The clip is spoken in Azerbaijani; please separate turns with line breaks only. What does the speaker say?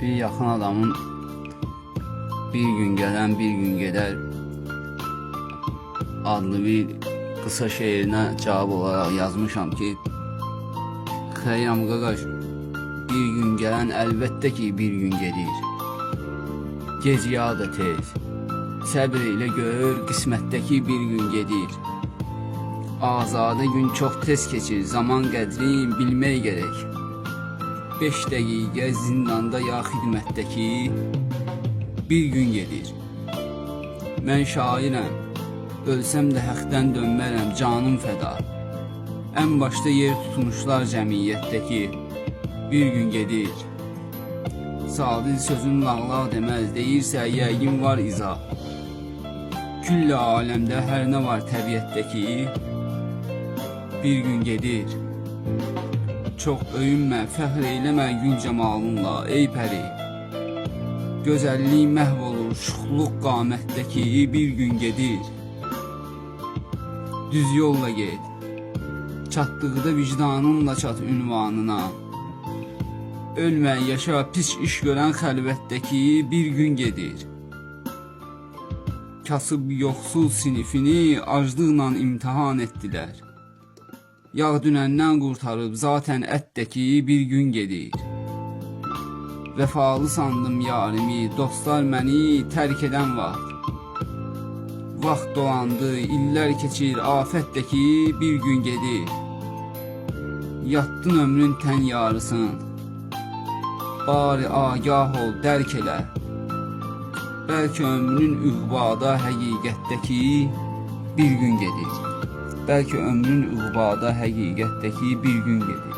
Bir yaxın adamın bir gün gelen bir gün gider adlı bir kısa şeirine cevap olarak yazmışam ki Xeyyam qaqaş, bir gün gelen elbette ki bir gün gelir. Gec ya da tez, səbr ilə gör qismətdəki bir gün gedir. Azadə gün çox tez keçir, zaman qədrini bilmək gerek. 5 dəqiqə zindanda ya xidmətdəki bir gün gedir. Mən şairəm, ölsəm də həqdən dönmərəm, canım fəda. Ən başda yer tutmuşlar cəmiyyətdəki bir gün gedir. Sadil sözün lağlaq deməz, deyirsə yəqin var izah. Küllə aləmdə hər nə var təbiətdəki bir gün gedir. Çox öyünmə, fəxr eyləmə gül cəmalınla, ey pəri. Gözəllik məhv olur, şuxluq qamətdəki bir gün gedir. Düz yolla get, çatdıqda vicdanınla çat ünvanına. Ölmə, yaşa, pis iş görən xəlvətdəki bir gün gedir. Kasıb yoxsul sinifini aclıqla imtihan etdilər. Yağ dünəndən qurtarıb zaten ətdəki bir gün gedir. Vəfalı sandım yarimi, dostlar məni tərk edən vaxt. Vaxt dolandı, illər keçir, afətdəki bir gün gedir. Yatdın ömrün tən yarısın, bari agah ol, dərk elə. Bəlkə ömrün üqbada həqiqətdəki bir gün gedir. Bəlkə ömrün üqbada həqiqətdəki bir gün gedir.